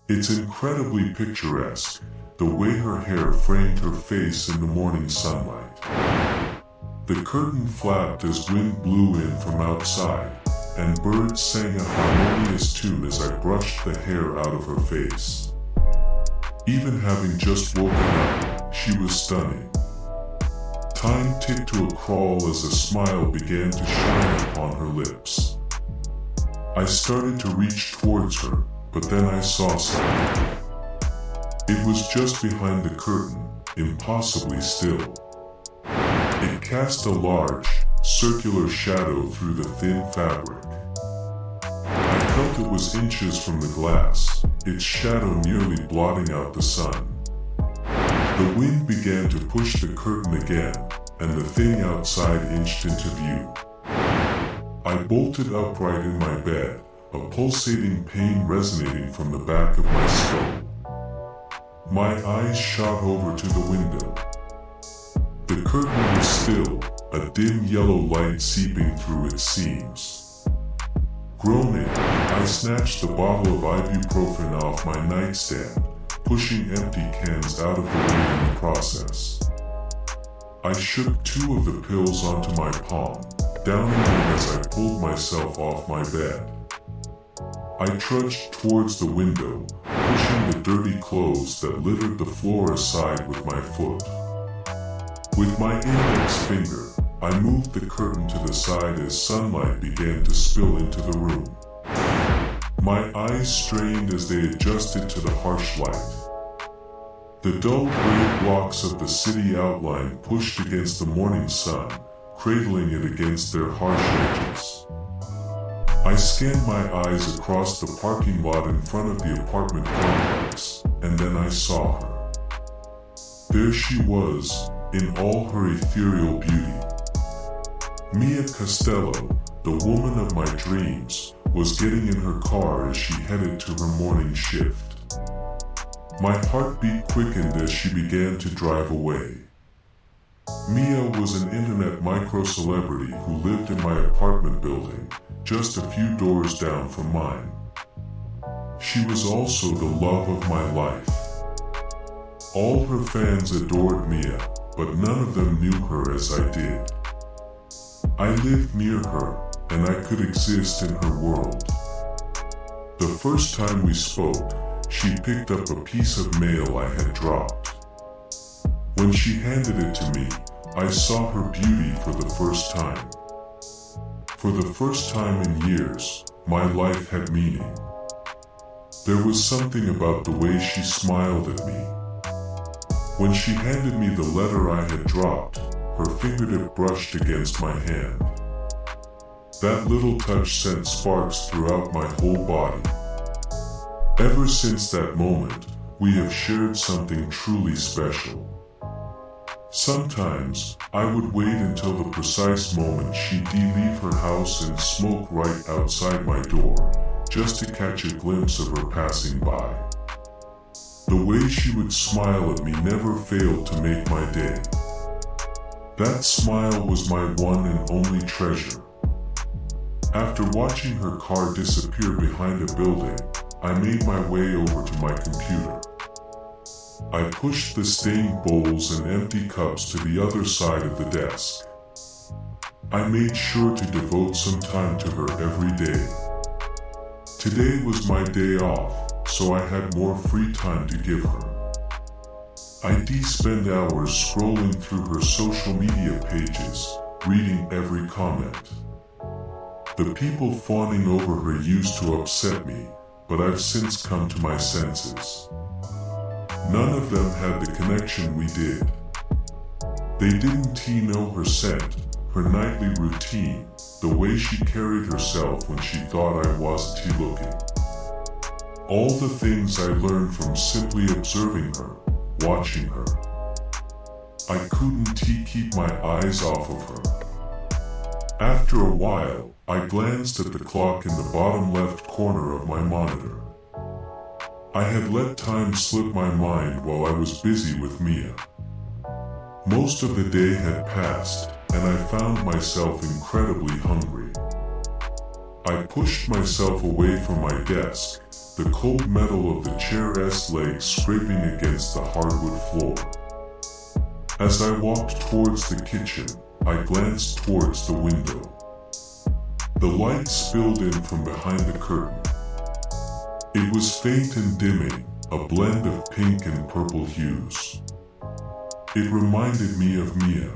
It's incredibly picturesque, the way her hair framed her face in the morning sunlight. The curtain flapped as wind blew in from outside, and birds sang a harmonious tune as I brushed the hair out of her face. Even having just woken up, she was stunning. Time ticked to a crawl as a smile began to shine upon her lips. I started to reach towards her, but then I saw something. It was just behind the curtain, impossibly still. It cast a large, circular shadow through the thin fabric. I felt it was inches from the glass, its shadow nearly blotting out the sun. The wind began to push the curtain again, and the thing outside inched into view. I bolted upright in my bed, a pulsating pain resonating from the back of my skull. My eyes shot over to the window. The curtain was still, a dim yellow light seeping through its seams. Groaning, I snatched the bottle of ibuprofen off my nightstand, pushing empty cans out of the way in the process. I shook 2 of the pills onto my palm, downing them as I pulled myself off my bed. I trudged towards the window, pushing the dirty clothes that littered the floor aside with my foot. With my index finger, I moved the curtain to the side as sunlight began to spill into the room. My eyes strained as they adjusted to the harsh light. The dull gray blocks of the city outline pushed against the morning sun, cradling it against their harsh edges. I scanned my eyes across the parking lot in front of the apartment complex, and then I saw her. There she was, in all her ethereal beauty. Mia Costello, the woman of my dreams, was getting in her car as she headed to her morning shift. My heartbeat quickened as she began to drive away. Mia was an internet micro-celebrity who lived in my apartment building, just a few doors down from mine. She was also the love of my life. All her fans adored Mia, but none of them knew her as I did. I lived near her, and I could exist in her world. The first time we spoke, she picked up a piece of mail I had dropped. When she handed it to me, I saw her beauty for the first time. For the first time in years, my life had meaning. There was something about the way she smiled at me. When she handed me the letter I had dropped, her fingertip brushed against my hand. That little touch sent sparks throughout my whole body. Ever since that moment, we have shared something truly special. Sometimes, I would wait until the precise moment she'd leave her house and smoke right outside my door, just to catch a glimpse of her passing by. The way she would smile at me never failed to make my day. That smile was my one and only treasure. After watching her car disappear behind a building, I made my way over to my computer. I pushed the stained bowls and empty cups to the other side of the desk. I made sure to devote some time to her every day. Today was my day off, so I had more free time to give her. I'd spend hours scrolling through her social media pages, reading every comment. The people fawning over her used to upset me, but I've since come to my senses. None of them had the connection we did. They didn't know her scent, her nightly routine, the way she carried herself when she thought I wasn't looking. All the things I learned from simply observing her, watching her. I couldn't keep my eyes off of her. After a while, I glanced at the clock in the bottom left corner of my monitor. I had let time slip my mind while I was busy with Mia. Most of the day had passed, and I found myself incredibly hungry. I pushed myself away from my desk, the cold metal of the chair's legs scraping against the hardwood floor. As I walked towards the kitchen, I glanced towards the window. The light spilled in from behind the curtain. It was faint and dimming, a blend of pink and purple hues. It reminded me of Mia.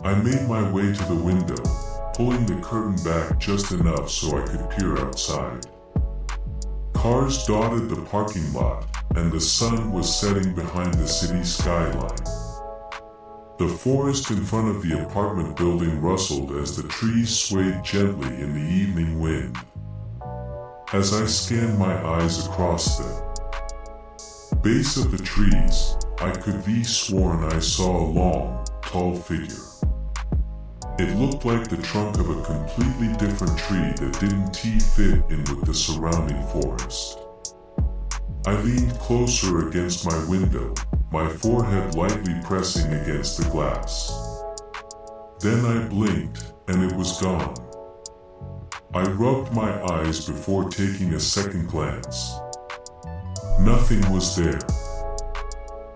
I made my way to the window, pulling the curtain back just enough so I could peer outside. Cars dotted the parking lot, and the sun was setting behind the city skyline. The forest in front of the apartment building rustled as the trees swayed gently in the evening wind. As I scanned my eyes across the base of the trees, I could be sworn I saw a long, tall figure. It looked like the trunk of a completely different tree that didn't fit in with the surrounding forest. I leaned closer against my window, my forehead lightly pressing against the glass. Then I blinked, and it was gone. I rubbed my eyes before taking a second glance. Nothing was there.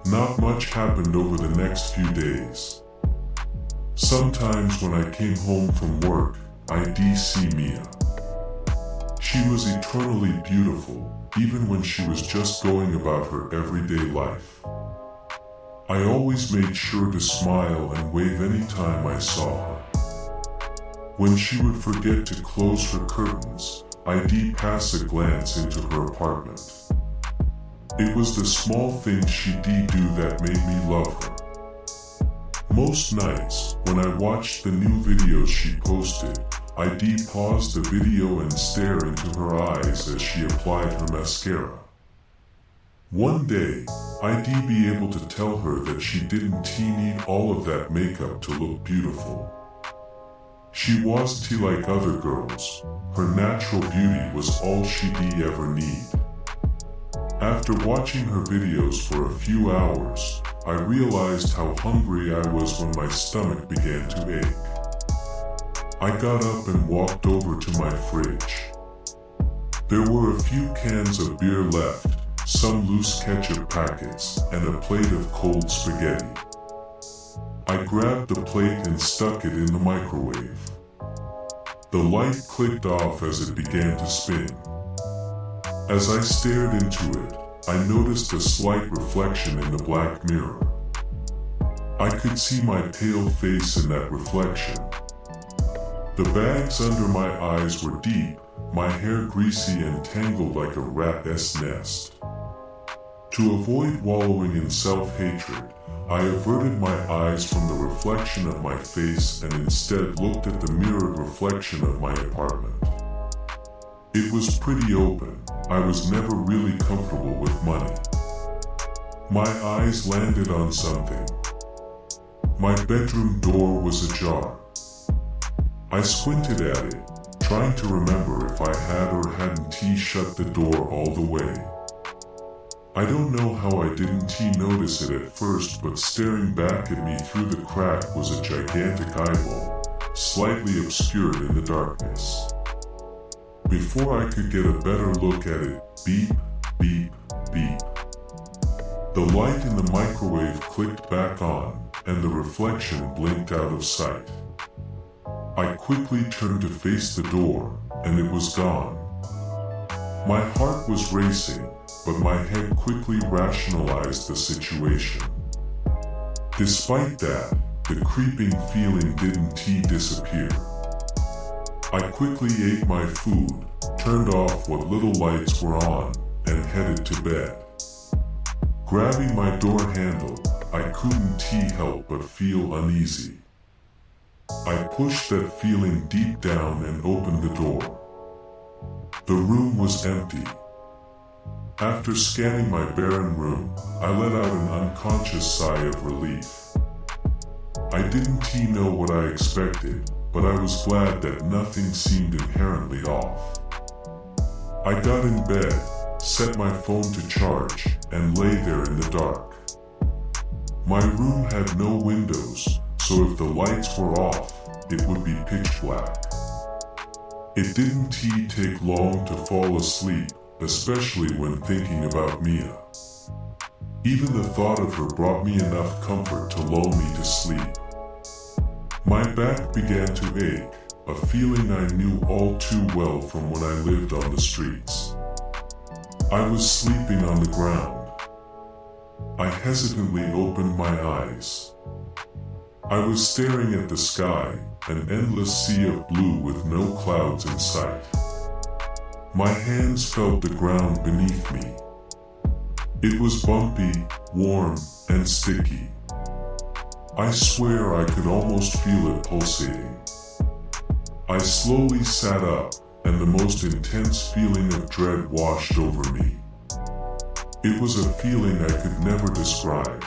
Not much happened over the next few days. Sometimes when I came home from work, I'd see Mia. She was eternally beautiful, even when she was just going about her everyday life. I always made sure to smile and wave any time I saw her. When she would forget to close her curtains, I'd pass a glance into her apartment. It was the small things she'd do that made me love her. Most nights, when I watched the new videos she posted, I'd pause the video and stare into her eyes as she applied her mascara. One day, I'd be able to tell her that she didn't need all of that makeup to look beautiful. She wasn't like other girls. Her natural beauty was all she'd ever need. After watching her videos for a few hours, I realized how hungry I was when my stomach began to ache. I got up and walked over to my fridge. There were a few cans of beer left, some loose ketchup packets, and a plate of cold spaghetti. I grabbed the plate and stuck it in the microwave. The light clicked off as it began to spin. As I stared into it, I noticed a slight reflection in the black mirror. I could see my pale face in that reflection. The bags under my eyes were deep, my hair greasy and tangled like a rat's nest. To avoid wallowing in self-hatred, I averted my eyes from the reflection of my face and instead looked at the mirrored reflection of my apartment. It was pretty open. I was never really comfortable with money. My eyes landed on something. My bedroom door was ajar. I squinted at it, trying to remember if I had or hadn't shut the door all the way. I don't know how I didn't notice it at first, but staring back at me through the crack was a gigantic eyeball, slightly obscured in the darkness. Before I could get a better look at it, beep, beep, beep. The light in the microwave clicked back on, and the reflection blinked out of sight. I quickly turned to face the door, and it was gone. My heart was racing, but my head quickly rationalized the situation. Despite that, the creeping feeling didn't disappear. I quickly ate my food, turned off what little lights were on, and headed to bed. Grabbing my door handle, I couldn't help but feel uneasy. I pushed that feeling deep down and opened the door. The room was empty. After scanning my barren room, I let out an unconscious sigh of relief. I didn't know what I expected, but I was glad that nothing seemed inherently off. I got in bed, set my phone to charge, and lay there in the dark. My room had no windows, so if the lights were off, it would be pitch black. It didn't take long to fall asleep, especially when thinking about Mia. Even the thought of her brought me enough comfort to lull me to sleep. My back began to ache, a feeling I knew all too well from when I lived on the streets. I was sleeping on the ground. I hesitantly opened my eyes. I was staring at the sky, an endless sea of blue with no clouds in sight. My hands felt the ground beneath me. It was bumpy, warm, and sticky. I swear I could almost feel it pulsating. I slowly sat up, and the most intense feeling of dread washed over me. It was a feeling I could never describe.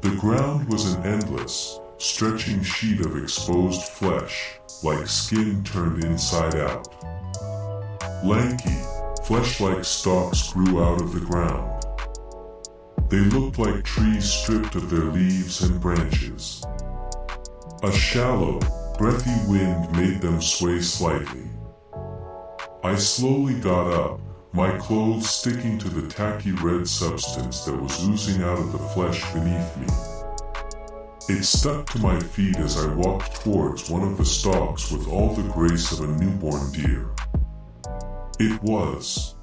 The ground was an endless, stretching sheet of exposed flesh, like skin turned inside out. Lanky, flesh-like stalks grew out of the ground. They looked like trees stripped of their leaves and branches. A shallow, breathy wind made them sway slightly. I slowly got up, my clothes sticking to the tacky red substance that was oozing out of the flesh beneath me. It stuck to my feet as I walked towards one of the stalks with all the grace of a newborn deer. It was